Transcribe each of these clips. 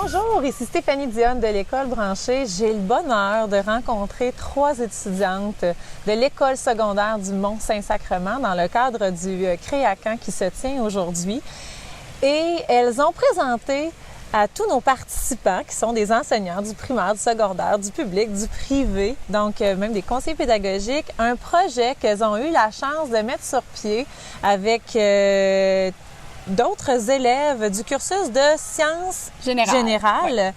Bonjour, ici Stéphanie Dionne de l'École branchée. J'ai le bonheur de rencontrer 3 étudiantes de l'École secondaire du Mont-Saint-Sacrement dans le cadre du Créacan qui se tient aujourd'hui. Et elles ont présenté à tous nos participants, qui sont des enseignants du primaire, du secondaire, du public, du privé, donc même des conseillers pédagogiques, un projet qu'elles ont eu la chance de mettre sur pied avec d'autres élèves du cursus de sciences générales.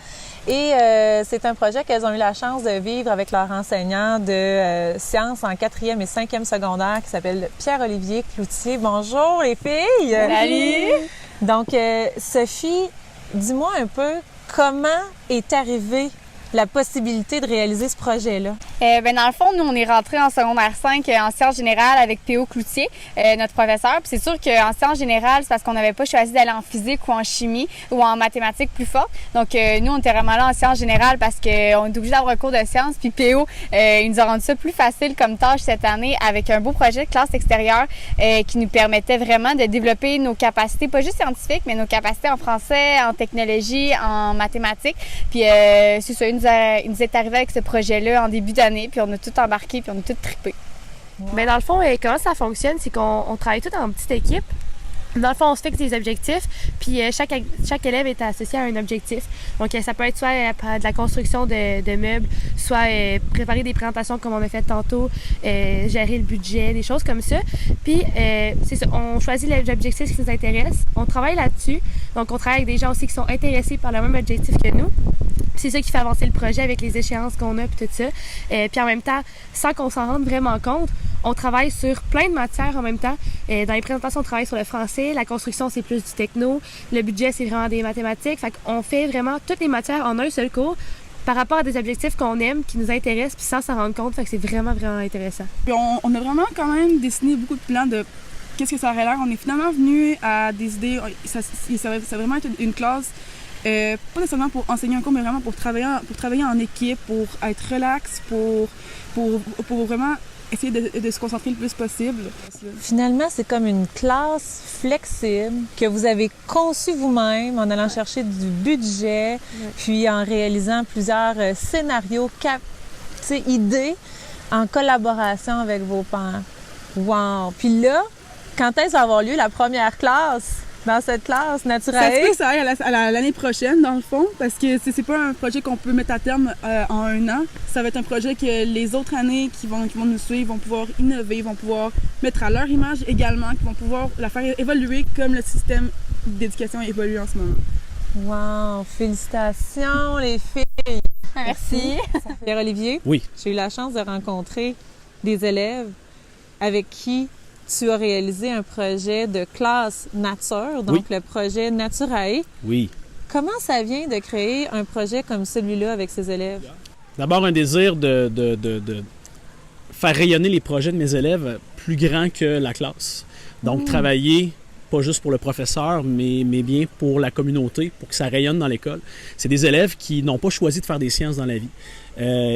Ouais. Et c'est un projet qu'elles ont eu la chance de vivre avec leur enseignant de sciences en 4e et 5e secondaire qui s'appelle Pierre-Olivier Cloutier. Bonjour les filles! Salut! Donc, Sophie, dis-moi un peu comment est arrivée la possibilité de réaliser ce projet-là? Dans le fond, nous, on est rentrés en secondaire 5 en sciences générales avec P.O. Cloutier, notre professeur. Puis c'est sûr qu'en sciences générales, c'est parce qu'on n'avait pas choisi d'aller en physique ou en chimie ou en mathématiques plus fortes. Donc, nous, on était vraiment là en sciences générales parce qu'on est obligé d'avoir un cours de sciences. Puis P.O., il nous a rendu ça plus facile comme tâche cette année avec un beau projet de classe extérieure qui nous permettait vraiment de développer nos capacités, pas juste scientifiques, mais nos capacités en français, en technologie, en mathématiques. Puis c'est ça, il nous est arrivé avec ce projet-là en début d'année, puis on a tout embarqué, puis on a tout trippé. Wow. Bien, dans le fond, comment ça fonctionne, c'est qu'on travaille tout en petite équipe. Dans le fond, on se fixe des objectifs, puis chaque élève est associé à un objectif. Donc, ça peut être soit de la construction de meubles, soit préparer des présentations comme on a fait tantôt, gérer le budget, des choses comme ça. Puis, c'est ça, on choisit l'objectif qui nous intéresse, on travaille là-dessus. Donc, on travaille avec des gens aussi qui sont intéressés par le même objectif que nous. C'est ça qui fait avancer le projet avec les échéances qu'on a et tout ça. Puis en même temps, sans qu'on s'en rende vraiment compte, on travaille sur plein de matières en même temps. Dans les présentations, on travaille sur le français. La construction, c'est plus du techno. Le budget, c'est vraiment des mathématiques. Fait qu'on fait vraiment toutes les matières en un seul cours par rapport à des objectifs qu'on aime, qui nous intéressent, puis sans s'en rendre compte. Fait que c'est vraiment, vraiment intéressant. Puis on a vraiment quand même dessiné beaucoup de plans de qu'est-ce que ça aurait l'air. On est finalement venu à des idées. Ça va vraiment être une classe. Pas nécessairement pour enseigner un cours, mais vraiment pour travailler en équipe, pour être relax, pour vraiment essayer de se concentrer le plus possible. Finalement, c'est comme une classe flexible que vous avez conçue vous-même en allant chercher du budget, puis en réalisant plusieurs scénarios, idées en collaboration avec vos pairs. Wow! Puis là, quand est-ce va avoir lieu la première classe? Dans cette classe, Naturae? Ça se peut que ça aille à l'année prochaine, dans le fond, parce que c'est pas un projet qu'on peut mettre à terme en un an. Ça va être un projet que les autres années qui vont nous suivre vont pouvoir innover, vont pouvoir mettre à leur image également, qui vont pouvoir la faire évoluer comme le système d'éducation évolue en ce moment. Wow! Félicitations, les filles! Merci! Pierre-Olivier? Oui. J'ai eu la chance de rencontrer des élèves avec qui tu as réalisé un projet de classe nature, donc le projet Naturae. Oui. Comment ça vient de créer un projet comme celui-là avec ces élèves? D'abord, un désir de faire rayonner les projets de mes élèves plus grand que la classe. Donc, travailler pas juste pour le professeur, mais bien pour la communauté, pour que ça rayonne dans l'école. C'est des élèves qui n'ont pas choisi de faire des sciences dans la vie.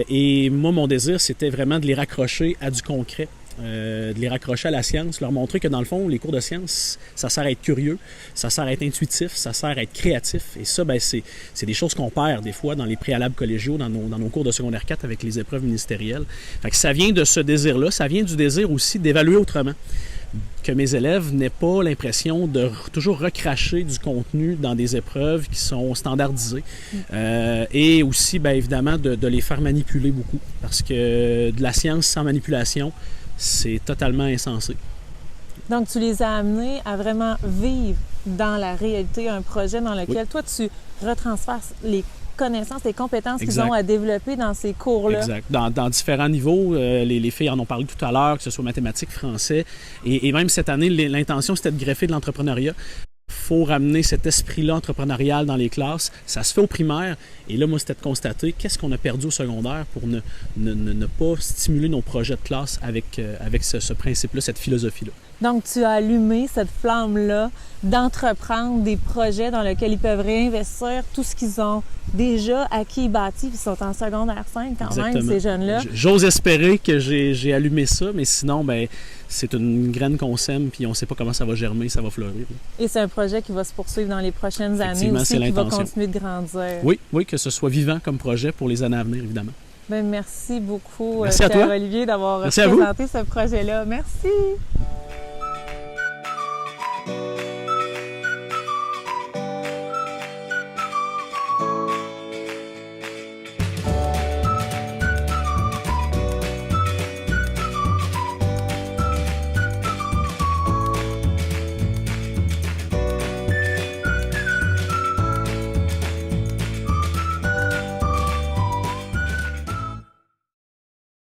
Et moi, mon désir, c'était vraiment de les raccrocher à du concret. De les raccrocher à la science, leur montrer que dans le fond, les cours de sciences, ça sert à être curieux, ça sert à être intuitif, ça sert à être créatif. Et ça, c'est des choses qu'on perd des fois dans les préalables collégiaux, dans nos cours de secondaire 4 avec les épreuves ministérielles. Fait que ça vient de ce désir-là, ça vient du désir aussi d'évaluer autrement. Que mes élèves n'aient pas l'impression de toujours recracher du contenu dans des épreuves qui sont standardisées. Et aussi, évidemment, de les faire manipuler beaucoup. Parce que de la science sans manipulation, c'est totalement insensé. Donc, tu les as amenés à vraiment vivre dans la réalité un projet dans lequel toi, tu retransfères les connaissances, les compétences qu'ils ont à développer dans ces cours-là. Exact. Dans différents niveaux, les filles en ont parlé tout à l'heure, que ce soit mathématiques, français, et même cette année, l'intention, c'était de greffer de l'entrepreneuriat. Il faut ramener cet esprit-là entrepreneurial dans les classes. Ça se fait au primaire. Et là, moi, c'était de constater qu'est-ce qu'on a perdu au secondaire pour ne pas stimuler nos projets de classe avec ce principe-là, cette philosophie-là. Donc, tu as allumé cette flamme-là d'entreprendre des projets dans lesquels ils peuvent réinvestir tout ce qu'ils ont déjà acquis et bâti, puis ils sont en secondaire 5 quand même, ces jeunes-là. J'ose espérer que j'ai allumé ça, mais sinon, c'est une graine qu'on sème, puis on ne sait pas comment ça va germer, ça va fleurir. Et c'est un projet projet qui va se poursuivre dans les prochaines années Effectivement, aussi, c'est qui va l'intention. continuer de grandir. Oui, oui, que ce soit vivant comme projet pour les années à venir, évidemment. Ben, merci beaucoup, Merci à Pierre toi. Olivier, d'avoir Merci à vous. présenté ce projet-là. Merci!